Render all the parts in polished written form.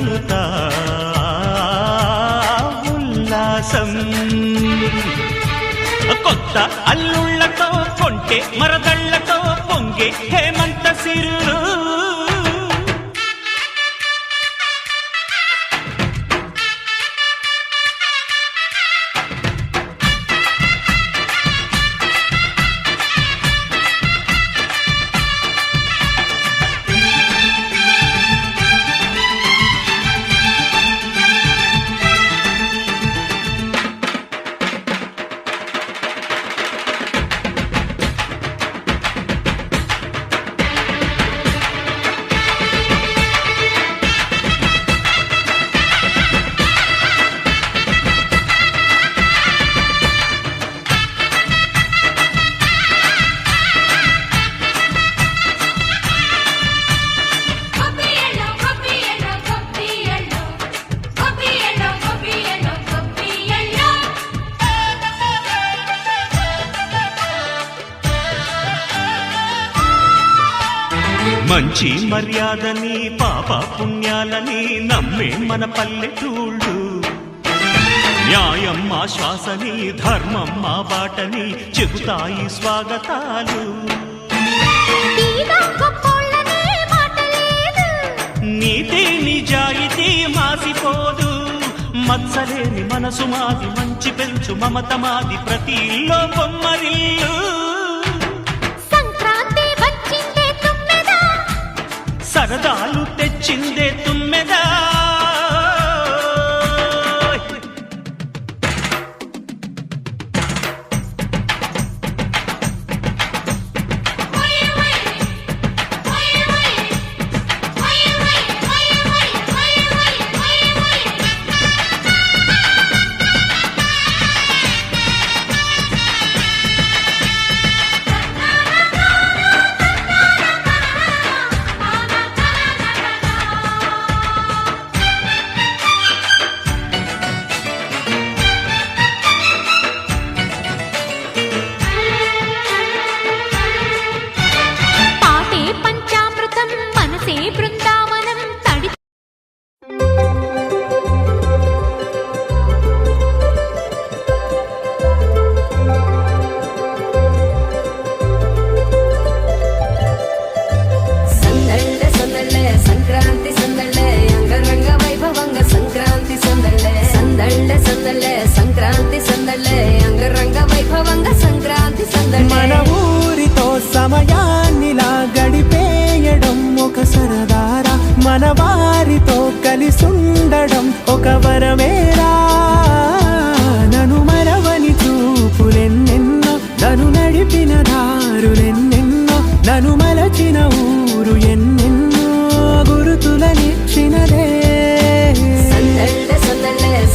తొలుతా ఉల్లాసం కొత్త అల్లుళ్లతో కొంటే మరదళ్లతో పొంగే హేమంత సిరులు మంచి మర్యాదని పాప పుణ్యాలని నమ్మే మన పల్లెటూళ్ళు న్యాయం మా శ్వాసని ధర్మం మా బాటని చెబుతాయి స్వాగతాలు నీతి నిజాయితీ మాసిపోదు మత్సలేని మనసు మాది మంచి పెంచు మమత మాది ప్రతి ఇల్లో బొమ్మరిల్లు సరదాలు తెచ్చిందే తుమ్మెదా మన ఊరితో సమయాన్నిలా గడిపేయడం ఒక సరదారా మన వారితో కలిసుండడం ఒక వరమేరా నన్ను మరవని చూపులెన్నెన్నో నన్ను నడిపిన దారులెన్నెన్నో నన్ను మలచిన ఊరు ఎన్నెన్నో గురుతులనిచ్చినదే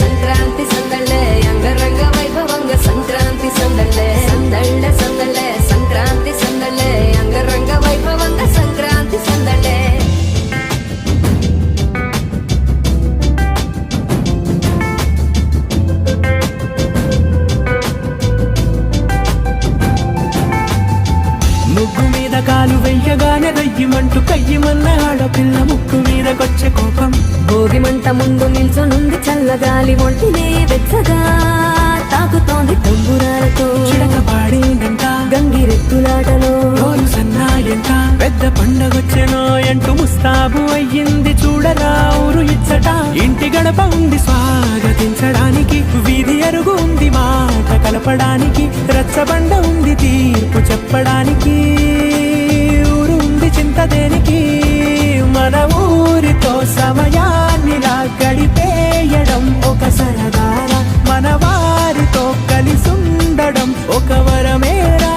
సంక్రాంతి సందళ్ళే అంగరంగ వైభవంగా సంక్రాంతి సందళ్ళే సందళ్ళే సందళ్ళే సంక్రాంతి సందళ్ళే అంగరంగ వైభవంగా సంక్రాంతి సందళ్ళే ముగ్గు మీద కాలు వెయ్యగానే దయ్యమంటూ కయ్యమన్న ఆడపిల్ల ముక్కు మీదకొచ్చే కోపం భోగి మంట ముందు నిల్చొనుంది చల్లగాలి ఒంటినే వెచ్చగా తాకుతోంది తంబురాలతో చిడక పాడిందంట గంగిరెత్తులాటలో రోజు సన్నాయంట పెద్ద పండగొచ్చెనో అంటూ ముస్తాబు అయ్యింది చూడరా ఊరు ఇచ్చట ఇంటి గడప ఉంది స్వాగతించడానికి వీధి అరుగు ఉంది మాట కలపడానికి రచ్చబండ ఉంది తీర్పు చెప్పడానికి ఊరు ఉంది చింత దేనికి మన ఊరితో సమయాన్నిలా గడిపేయడం ఒక సరదారా మన వారితో కలిసుండడం ఒక వరమేరా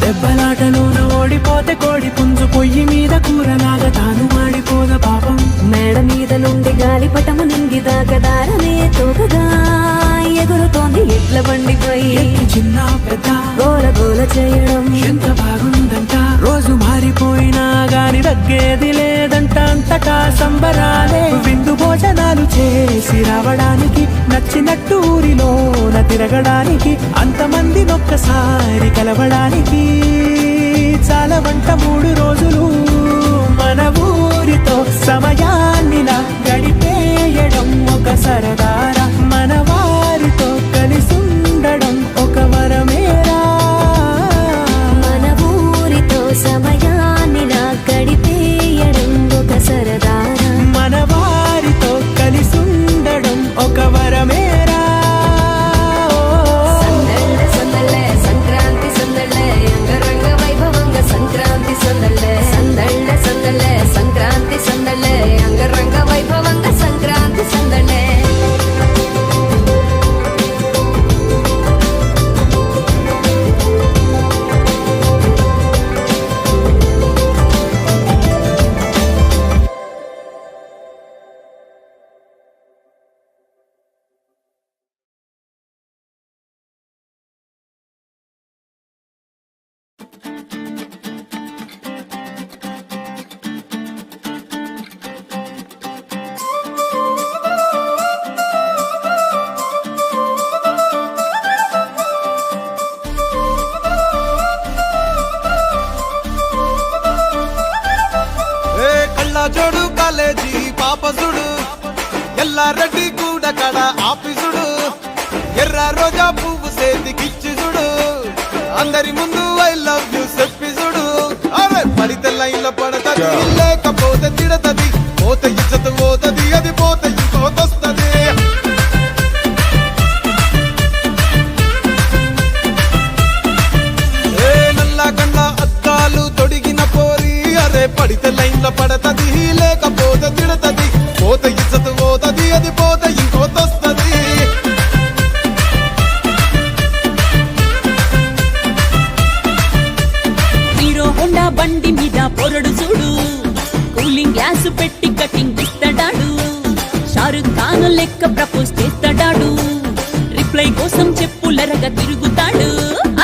దెబ్బలాటలోన ఓడిపోతే కోడి పుంజు పొయ్యి మీద కూరలాగా తాను మాడిపోద పాపం మేడ మీద నుండి గాలిపటము నింగి దాకదారనే తోకగా ఎగురుతోంది ఎడ్ల బండిపై ఎత్తు చిన్న పెద్ద గోల గోల చేయడం ఎంత బాగుందంట. రోజు మారిపోయినా గాని తగ్గేది లేదంట. అంతటా సంబరాలే విందు భోజనాలు చేసి రావడానికి, నచ్చినట్టు ఊరిలోన తిరగడానికి, అంతమంది ఒక్కసారి కలవడానికి చాలా వంట 3 రోజులు మన ఊరితో సమయాన్నిలా గడిపేయడం ఒక సరదారా. మన వారితో కలిసుండడం ఒక వరమేరా. మన ఊరితో సమయాన్నిలా గడిపేయడం ఒక సరదారా. మన వారితో కలిసుండడం ఒక వరమేరా. సందళ్ళ సందళ్ళే సంక్రాంతి సందళ్ళే అంగరంగ వైభవంగా సంక్రాంతి సందళ్ళే. సందళ్ళ సందళ్ళే సంక్రాంతి సందళ్ళే అంగరంగ వైభవంగా సంక్రాంతి సందళ్ళే. జోడు కాలేజీ పాపసుడు ఎల్లారెడ్డి కూడా కడ ఆఫీసుడు ఎర్ర రోజా పువ్వు సేతికిచ్చి చూడు అందరి ముందు ఐ లవ్ యూ చెప్పిసుడు. అరే పడితే లైన్ల పడతది లేకపోతే తిడతది పోత ఇచ్చత పోతది అది పోత ఇంకోతొస్తది. నల్ల కళ్ళ అద్దాలు తొడిగిన పోరి అరే పడితే లైన్ల పడతది లేకపోతే తిడతది పోత ఇచ్చత పోతది అది పోత ఇంకోతొస్తది. హీరో హోండా బండి మీద పొరడు చూడు, కూలింగ్ గ్లాస్ పెట్టి కటింగ్ ఇస్తాడాడు, షారుఖ్ ఖాన్ లెక్క ప్రపోజ్ చేస్తాడాడు, రిప్లై కోసం చెప్పులరగా తిరుగుతాడు.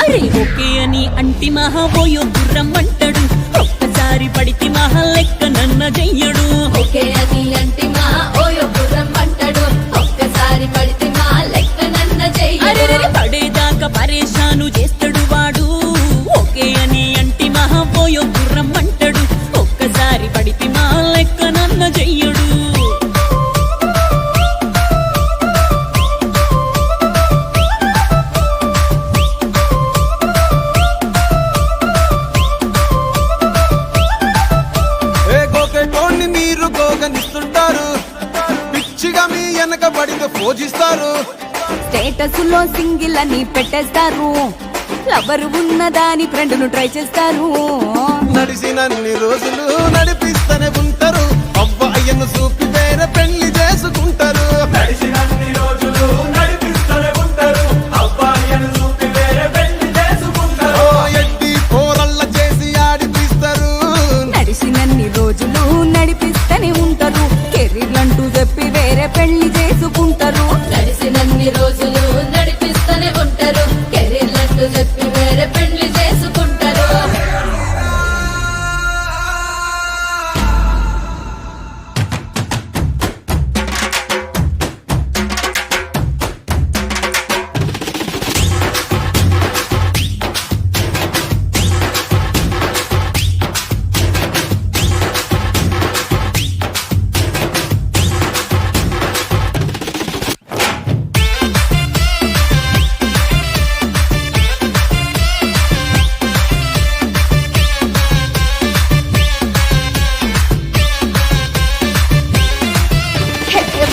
అరే ఓకే అని అంటి మహా పోయో గుర్రం అంటాడు, ఒక్కసారి పడితే మహా లెక్క నన్న చెయ్యడు. ఓకే అని అంటి మా ఓయో గుర్రం అంటాడు, ఒక్కసారి పడితే మా లెక్క నన్న అరే చెయ్యడు. పడేదాకా పరేషాను చేస్తాడు వాడు, ఓకే అని అంటి మహా పోయో గుర్రం అంటాడు, ఒక్కసారి పడితే మా లెక్క నన్న చెయ్యడు. మీరు గోగనిస్తుంటారు పిచ్చిగా మీ వెనక పడితే పూజిస్తారు. స్టేటస్ లో సింగిల్ అని పెట్టేస్తారు, లవర్ ఉన్నదాని ఫ్రెండ్ ను ట్రై చేస్తారు. నడిచినన్ని రోజులు నడిపిస్తూనే ఉంటారు, అవ్వ అయ్యను చూపి వేరే పెళ్లి చేసుకుంటారు. నడిచినన్ని రోజులు నడిపిస్తూనే ఉంటారు, అబ్బాయిని చూపి వేరే పెళ్లి చేసుకుంటారు. ఎడ్డి పోరళ్ళ చేసి ఆడిపిస్తారు. నడిచినన్ని రోజులు నడిపిస్తూనే ఉంటారు, కెరీర్లంటూ చెప్పి వేరే పెళ్లి చేసుకుంటారు. నడిచినన్ని రోజులు నడిపిస్తూనే ఉంటారు, కెరీర్లంటూ చెప్పి వేరే పెళ్లి చేసుకుంటారు.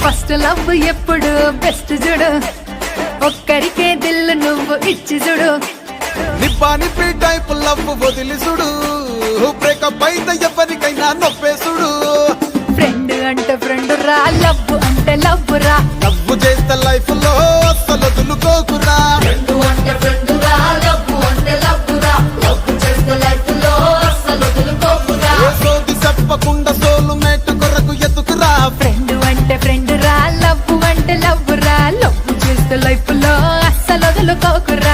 ఫస్ట్ లవ్ ఎప్పుడు బెస్ట్ చూడు, ఒక్కరికే దిల్ నువ్వు ఇచ్చి చూడు. నిబ్బా నిప్పి టైప్ లవ్ వదిలిసుడు, బ్రేకప్ అయితే ఎవరికైనా నొప్పేసుడు. ఫ్రెండ్ అంటే ఫ్రెండ్ రా, లవ్ అంటే లవ్ రా. లవ్ చేస్తే లైఫ్ లో అస్సలు వదులుకోకురా. ఫ్రెండ్ అంటే ఫ్రెండ్ రా, లవ్ అంటే లవ్ రా. లవ్ చేస్తే లైఫ్ లో అస్సలు వదులుకోకురా. సోది చెప్పకుండా సోలు మేట్ కొరకు ఎత్తుకురా. ఫ్రెండ్ అంటే ఫ్రెండ్ రా, లవ్ అంటే లవ్ రా. లవ్ చేస్తే లైఫ్ లో అస్సలు వదులుకోకురా.